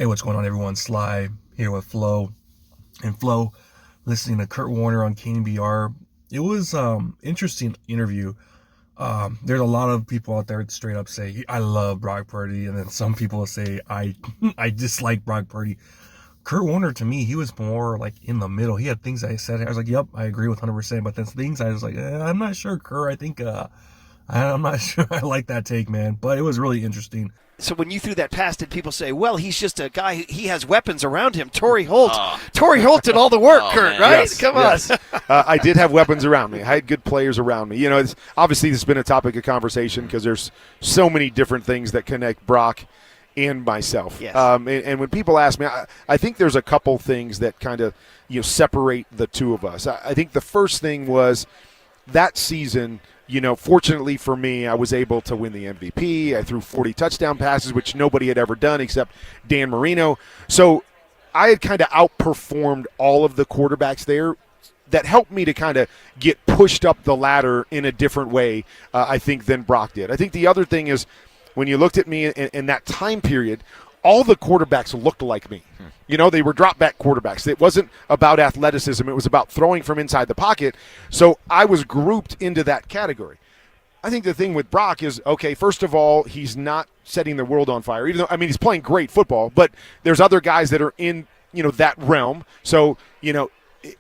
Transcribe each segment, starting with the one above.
Hey, what's going on, everyone? Sly here with Flo. And Flo, listening to Kurt Warner on KNBR. It was interesting interview. There's a lot of people out there that straight up say, I love Brock Purdy. And then some people say, I dislike Brock Purdy. Kurt Warner, to me, he was more like in the middle. He had things I said. I was like, yep, I agree with 100%. But then things I was like, I'm not sure, Kurt. I think, I'm not sure I like that take, man. But it was really interesting. So when you threw that pass, did people say, well, he's just a guy, he has weapons around him? Torrey Holt did all the work, Kurt, right? Yes, Come yes. on. I did have weapons around me. I had good players around me. You know, it's, obviously this has been a topic of conversation because there's so many different things that connect Brock and myself. Yes. And when people ask me, I think there's a couple things that kind of separate the two of us. I think the first thing was that season – fortunately for me, I was able to win the MVP. I threw 40 touchdown passes, which nobody had ever done except Dan Marino. So I had kind of outperformed all of the quarterbacks there. That helped me to kind of get pushed up the ladder in a different way, I think, than Brock did. I think the other thing is when you looked at me in that time period, all the quarterbacks looked like me. They were drop-back quarterbacks. It wasn't about athleticism. It was about throwing from inside the pocket. So I was grouped into that category. I think the thing with Brock is, okay, first of all, he's not setting the world on fire. Even though, he's playing great football, but there's other guys that are in, that realm. So,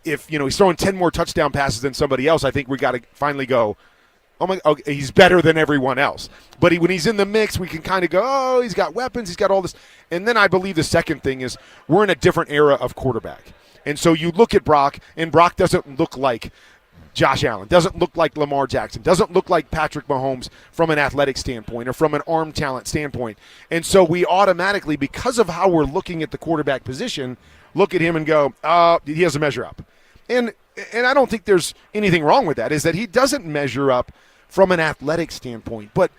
if, he's throwing 10 more touchdown passes than somebody else, I think we got to finally go, okay, he's better than everyone else. But when he's in the mix, we can kind of go, oh, he's got weapons, he's got all this. And then I believe the second thing is we're in a different era of quarterback. And so you look at Brock, and Brock doesn't look like Josh Allen, doesn't look like Lamar Jackson, doesn't look like Patrick Mahomes from an athletic standpoint or from an arm talent standpoint. And so we automatically, because of how we're looking at the quarterback position, look at him and go, he has to measure up. And I don't think there's anything wrong with that, is that he doesn't measure up from an athletic standpoint. But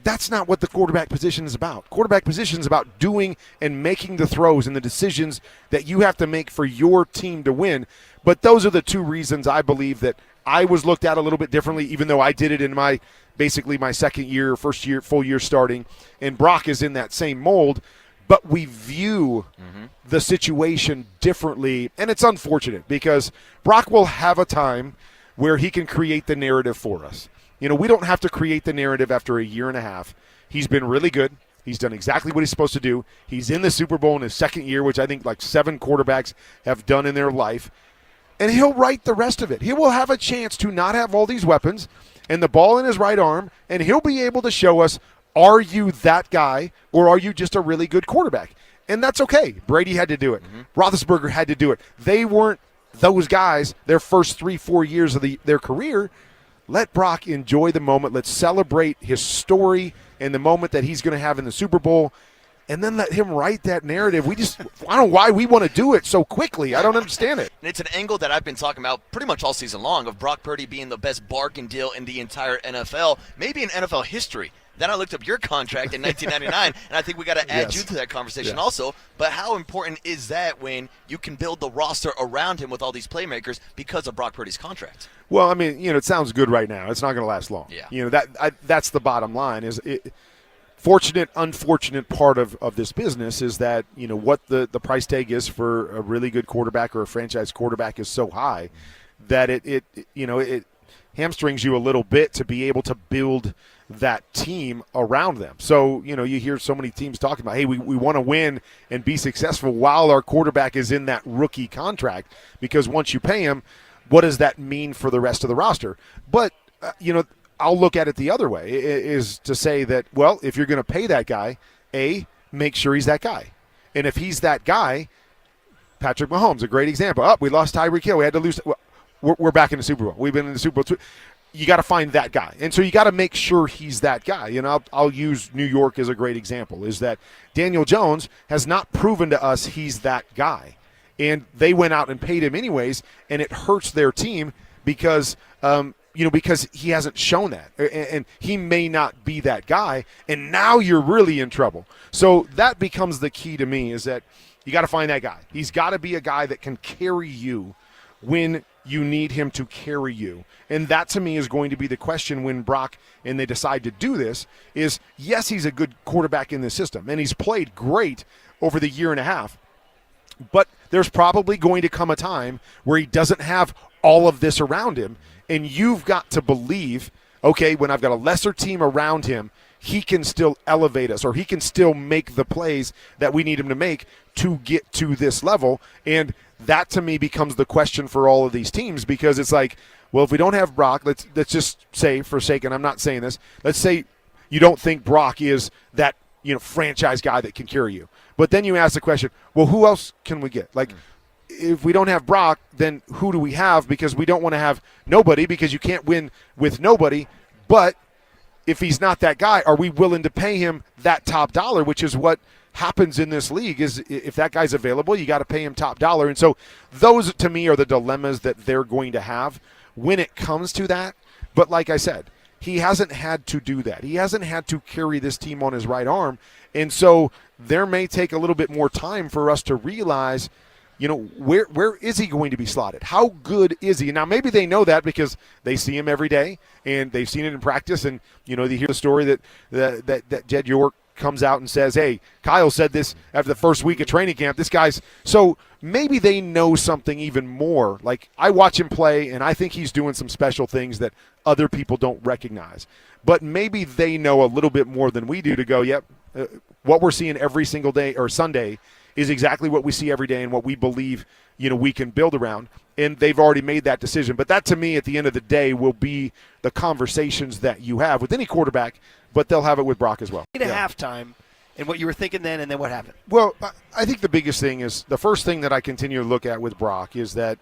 that's not what the quarterback position is about. Quarterback position is about doing and making the throws and the decisions that you have to make for your team to win. But those are the two reasons I believe that I was looked at a little bit differently, even though I did it in my second year, first year, full year starting, and Brock is in that same mold. But we view the situation differently, and it's unfortunate because Brock will have a time where he can create the narrative for us. We don't have to create the narrative after a year and a half. He's been really good. He's done exactly what he's supposed to do. He's in the Super Bowl in his second year, which I think like 7 quarterbacks have done in their life. And he'll write the rest of it. He will have a chance to not have all these weapons and the ball in his right arm, and he'll be able to show us, are you that guy or are you just a really good quarterback? And that's okay. Brady had to do it. Roethlisberger had to do it. They weren't those guys their first 3-4 years of their career. Let Brock enjoy the moment. Let's celebrate his story and the moment that he's going to have in the Super Bowl, and then let him write that narrative. I don't know why we want to do it so quickly. I don't understand it. It's an angle that I've been talking about pretty much all season long of Brock Purdy being the best bargain deal in the entire NFL, maybe in NFL history. Then I looked up your contract in 1999, and I think we got to add you to that conversation also. But how important is that when you can build the roster around him with all these playmakers because of Brock Purdy's contract? Well, it sounds good right now. It's not going to last long. Yeah. That's the bottom line. Fortunate, unfortunate part of this business is that what the price tag is for a really good quarterback or a franchise quarterback is so high that it hamstrings you a little bit to be able to build that team around them. So, you hear so many teams talking about, hey, we want to win and be successful while our quarterback is in that rookie contract, because once you pay him, what does that mean for the rest of the roster? But, I'll look at it the other way, is to say that, well, if you're going to pay that guy, make sure he's that guy. And if he's that guy, Patrick Mahomes, a great example. We lost Tyreek Hill. We had to lose. We're back in the Super Bowl. We've been in the Super Bowl. You got to find that guy. And so you got to make sure he's that guy. I'll use New York as a great example, is that Daniel Jones has not proven to us he's that guy. And they went out and paid him anyways, and it hurts their team because because he hasn't shown that. And he may not be that guy, and now you're really in trouble. So that becomes the key to me, is that you got to find that guy. He's got to be a guy that can carry you when you need him to carry you. And that, to me, is going to be the question when Brock and they decide to do this is, yes, he's a good quarterback in this system, and he's played great over the year and a half. But there's probably going to come a time where he doesn't have all of this around him, and you've got to believe, okay, when I've got a lesser team around him, he can still elevate us, or he can still make the plays that we need him to make to get to this level. And that, to me, becomes the question for all of these teams, because it's like, well, if we don't have Brock, let's just say, for sake, and I'm not saying this, let's say you don't think Brock is that, franchise guy that can carry you. But then you ask the question, well, who else can we get? Like, if we don't have Brock, then who do we have? Because we don't want to have nobody, because you can't win with nobody. But if he's not that guy, are we willing to pay him that top dollar, which is what happens in this league? Is if that guy's available, you got to pay him top dollar. And so those, to me, are the dilemmas that they're going to have when it comes to that. But like I said, he hasn't had to do that. He hasn't had to carry this team on his right arm. And so there may take a little bit more time for us to realize, where is he going to be slotted? How good is he? Now, maybe they know that because they see him every day and they've seen it in practice. And, they hear the story that Jed York comes out and says, hey, Kyle said this after the first week of training camp. This guy's – so maybe they know something even more. Like, I watch him play, and I think he's doing some special things that other people don't recognize. But maybe they know a little bit more than we do to go, yep, what we're seeing every single day or Sunday is exactly what we see every day and what we believe, we can build around. And they've already made that decision. But that, to me, at the end of the day, will be the conversations that you have with any quarterback, but they'll have it with Brock as well. At halftime, and what you were thinking then, and then what happened? Well, I think the biggest thing is, the first thing that I continue to look at with Brock is that,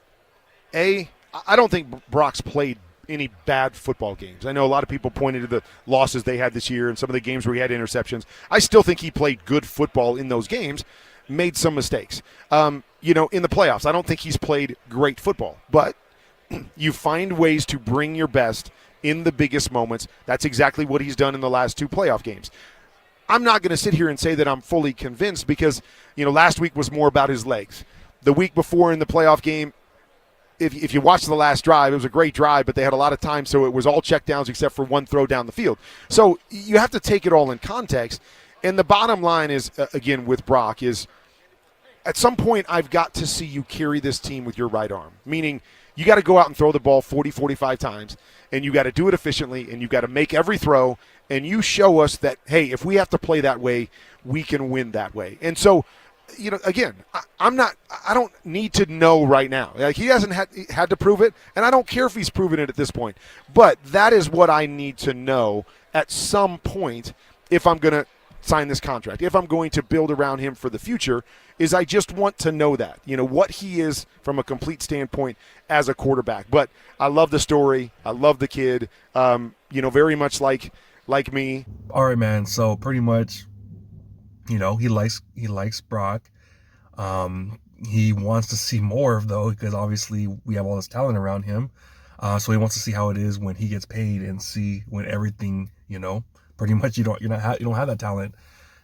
I don't think Brock's played any bad football games. I know a lot of people pointed to the losses they had this year and some of the games where he had interceptions. I still think he played good football in those games, made some mistakes. In the playoffs, I don't think he's played great football, but you find ways to bring your best in the biggest moments. That's exactly what he's done in the last 2 playoff games. I'm not going to sit here and say that I'm fully convinced because, last week was more about his legs. The week before in the playoff game, if you watch the last drive, it was a great drive, but they had a lot of time, so it was all checkdowns except for one throw down the field. So you have to take it all in context. And the bottom line is, again, with Brock, is at some point I've got to see you carry this team with your right arm, meaning you got to go out and throw the ball 40, 45 times, and you got to do it efficiently, and you got to make every throw, and you show us that, hey, if we have to play that way, we can win that way. And so, again, I don't need to know right now. Like, he hasn't had to prove it, and I don't care if he's proven it at this point. But that is what I need to know at some point if I'm going to sign this contract, if I'm going to build around him for the future, is I just want to know that, what he is from a complete standpoint as a quarterback. But I love the story. I love the kid, very much like me. All right, man. So pretty much, he likes Brock. He wants to see more though, because obviously we have all this talent around him. So he wants to see how it is when he gets paid and see when everything, pretty much you don't have that talent.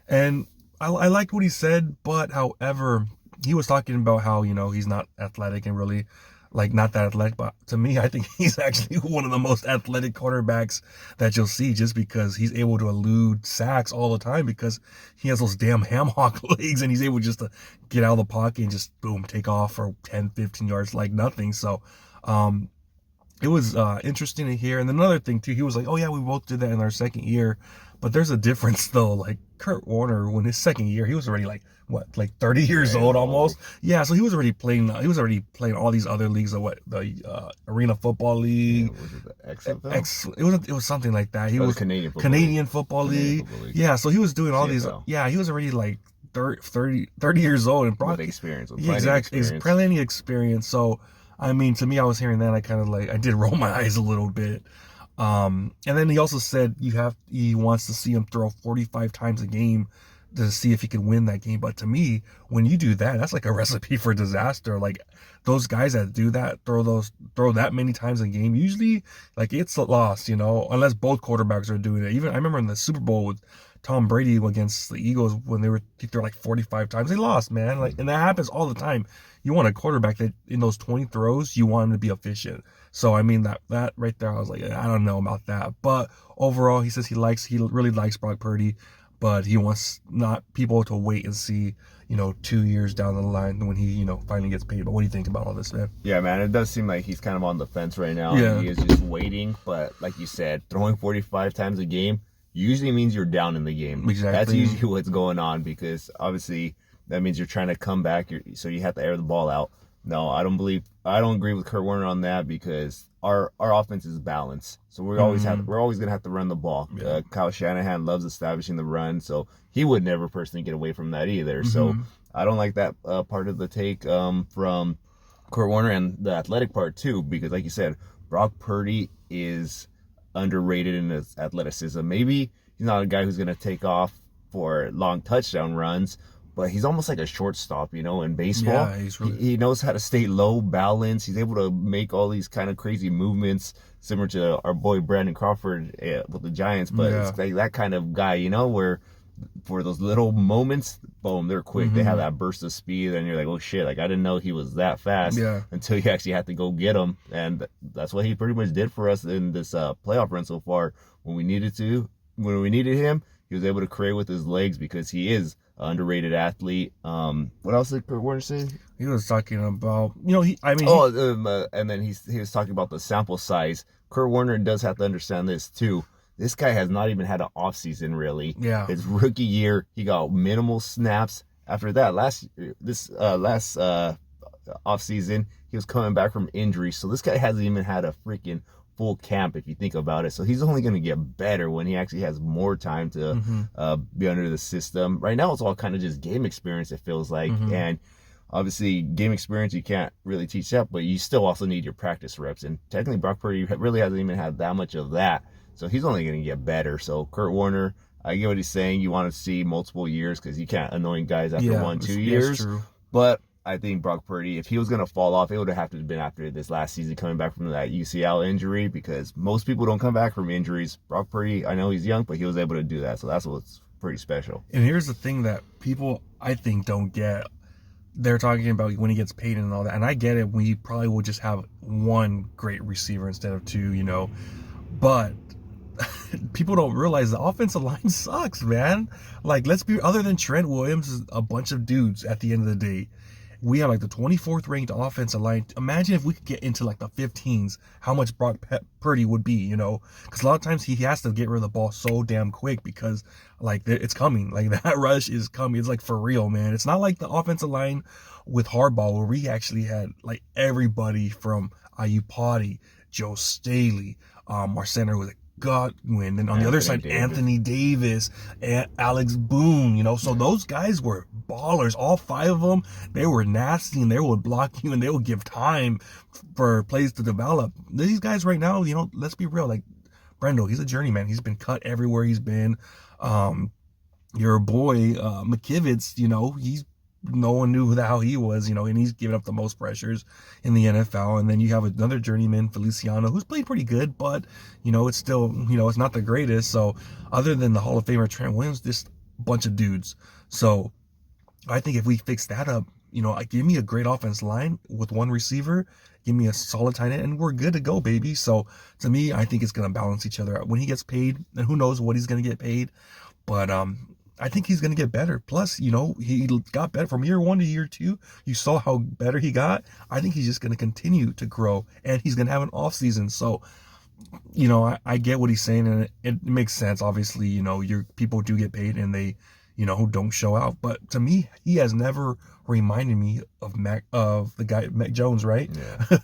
And I liked what he said, but however, he was talking about how, he's not athletic and really not that athletic, but to me, I think he's actually one of the most athletic quarterbacks that you'll see, just because he's able to elude sacks all the time because he has those damn ham hock legs, and he's able just to get out of the pocket and just boom, take off for 10, 15 yards like nothing. So, it was interesting to hear. And another thing too, he was like, oh yeah, we both did that in our second year. But there's a difference though. Like Kurt Warner, when his second year, he was already 30 years old almost. Yeah, so he was already playing all these other leagues, the Arena Football League. Yeah, was it the X? It was something like that. He was Canadian Football League. Yeah, so he was doing all these. Yeah, he was already 30 years old, and Brock experience. Yeah, exactly. He's plenty of experience. So I mean, to me, I was hearing that, I kind of I did roll my eyes a little bit. And then he also said he wants to see him throw 45 times a game to see if he can win that game. But to me, when you do that, that's like a recipe for disaster. Like those guys that do that, throw that many times a game, usually it's a loss, unless both quarterbacks are doing it. Even I remember in the Super Bowl with Tom Brady against the Eagles when he threw 45 times, they lost, man. And that happens all the time. You want a quarterback that in those 20 throws, you want him to be efficient. So I mean that right there, I was like, I don't know about that. But overall, he says he really likes Brock Purdy. but he wants not people to wait and see, 2 years down the line when he, finally gets paid. But what do you think about all this, man? Yeah, man, it does seem like he's kind of on the fence right now. Yeah. He is just waiting, but like you said, throwing 45 times a game usually means you're down in the game. Exactly. That's usually what's going on, because obviously that means you're trying to come back, so you have to air the ball out. No, I don't agree with Kurt Warner on that, because our offense is balanced. So we're always gonna have to run the ball. Yeah. Kyle Shanahan loves establishing the run, so he would never personally get away from that either. So I don't like that part of the take from Kurt Warner, and the athletic part too, because like you said, Brock Purdy is underrated in his athleticism. Maybe he's not a guy who's gonna take off for long touchdown runs, but he's almost like a shortstop, in baseball. Yeah, he knows how to stay low, balance. He's able to make all these kind of crazy movements, similar to our boy Brandon Crawford with the Giants. But it's like that kind of guy, where for those little moments, boom, they're quick. They have that burst of speed, and you're like, oh shit, like I didn't know he was that fast until you actually had to go get him. And that's what he pretty much did for us in this playoff run so far. When we needed him, he was able to create with his legs, because he is an underrated athlete. What else did Kurt Warner say? He was talking about, and then he was talking about the sample size. Kurt Warner does have to understand this too. This guy has not even had an off season really. Yeah. His rookie year, he got minimal snaps. After that, last off season, he was coming back from injury. So this guy hasn't even had a freaking full camp, if you think about it. So he's only going to get better when he actually has more time to be under the system. Right now, it's all kind of just game experience, it feels like. And obviously, game experience, you can't really teach that, but you still also need your practice reps. And technically, Brock Purdy really hasn't even had that much of that. So he's only going to get better. So Kurt Warner, I get what he's saying. You want to see multiple years, because you can't annoying guys after 1-2 years. True. But I think Brock Purdy, if he was going to fall off, it would have to have been after this last season, coming back from that UCL injury, because most people don't come back from injuries. Brock Purdy, I know he's young, but he was able to do that. So that's what's pretty special. And here's the thing that people, I think, don't get. They're talking about when he gets paid and all that. And I get it. We probably will just have one great receiver instead of two, But people don't realize the offensive line sucks, man. Like, let's be, other than Trent Williams, is a bunch of dudes at the end of the day. We have like the 24th ranked offensive line. Imagine if we could get into like the 15s, how much Brock Purdy would be, because a lot of times he has to get rid of the ball so damn quick, because like it's coming, like that rush is coming. It's like for real, man. It's not like the offensive line with Harbaugh, where we actually had like everybody from Ayupati, Joe Staley, our center was Godwin, and on the other side, Anthony Davis and Alex Boone, so those guys were ballers. All five of them, they were nasty, and they would block you, and they would give time for plays to develop. These guys right now, let's be real, like Brendo, he's a journeyman. He's been cut everywhere he's been. Your boy, McKivitz, he's, no one knew how he was, and he's given up the most pressures in the NFL. And then you have another journeyman, Feliciano, who's played pretty good, but, it's still, it's not the greatest. So other than the Hall of Famer Trent Williams, just a bunch of dudes. So I think if we fix that up, give me a great offense line with one receiver, give me a solid tight end, and we're good to go, baby. So to me, I think it's going to balance each other out. When he gets paid, and who knows what he's going to get paid, but I think he's going to get better. Plus, he got better from year 1 to year 2. You saw how better he got. I think he's just going to continue to grow, and he's going to have an off season. So, I get what he's saying, and it makes sense. Obviously, your people do get paid, and they, who don't show out. But to me, he has never reminded me of the guy Mac Jones, right? Yeah.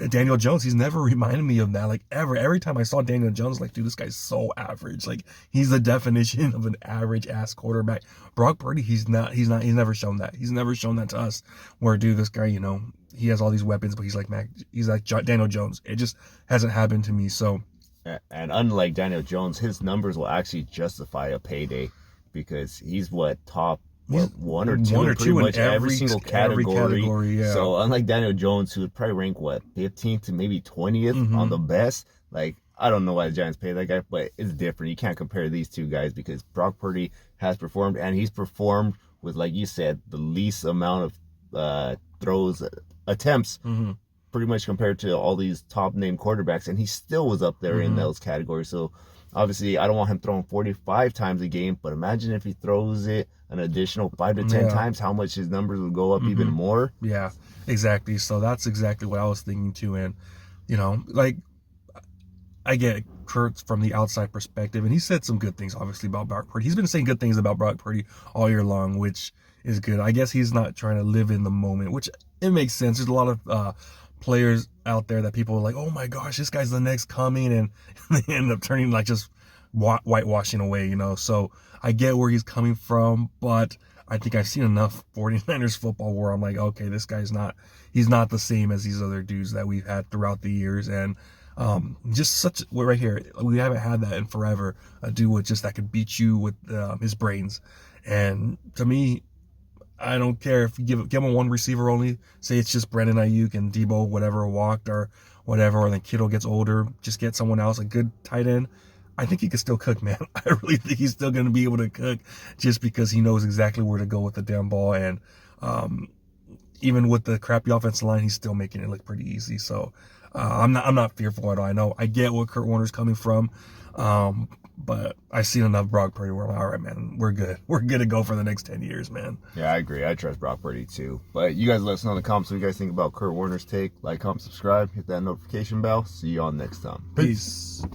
Daniel Jones. He's never reminded me of that, like ever. Every time I saw Daniel Jones, like, dude, this guy's so average. Like, he's the definition of an average ass quarterback. Brock Purdy, he's never shown that. He's never shown that to us. Where, dude, this guy, he has all these weapons, but he's like Daniel Jones. It just hasn't happened to me. So, and unlike Daniel Jones, his numbers will actually justify a payday, because he's top one or two in every single category. Yeah. So unlike Daniel Jones, who would probably rank 15th to maybe 20th on the best, like, I don't know why the Giants pay that guy, but it's different. You can't compare these two guys, because Brock Purdy has performed, and he's performed with, like you said, the least amount of attempts pretty much compared to all these top name quarterbacks, and he still was up there in those categories. So Obviously, I don't want him throwing 45 times a game, but imagine if he throws it an additional 5 to 10 times, how much his numbers would go up even more. Yeah, exactly. So that's exactly what I was thinking too. And, like, I get Kurt's from the outside perspective, and he said some good things, obviously, about Brock Purdy. He's been saying good things about Brock Purdy all year long, which is good. I guess he's not trying to live in the moment, which it makes sense. There's a lot of players out there that people are like, oh my gosh, this guy's the next coming, and they end up turning like just whitewashing away, So I get where he's coming from, but I think I've seen enough 49ers football where I'm like, okay, this guy's he's not the same as these other dudes that we've had throughout the years. And just right here, we haven't had that in forever. A dude that could beat you with his brains. And to me, I don't care if you give him one receiver only. Say it's just Brandon Ayuk and Debo, whatever, walked or whatever, or then Kittle gets older. Just get someone else, a good tight end. I think he can still cook, man. I really think he's still going to be able to cook just because he knows exactly where to go with the damn ball. And even with the crappy offensive line, he's still making it look pretty easy. So I'm not fearful at all. I know I get where Kurt Warner's coming from. But I've seen enough Brock Purdy where I'm like, all right, man, we're good. We're good to go for the next 10 years, man. Yeah, I agree. I trust Brock Purdy too. But you guys let us know in the comments what you guys think about Kurt Warner's take. Like, comment, subscribe, hit that notification bell. See you all next time. Peace.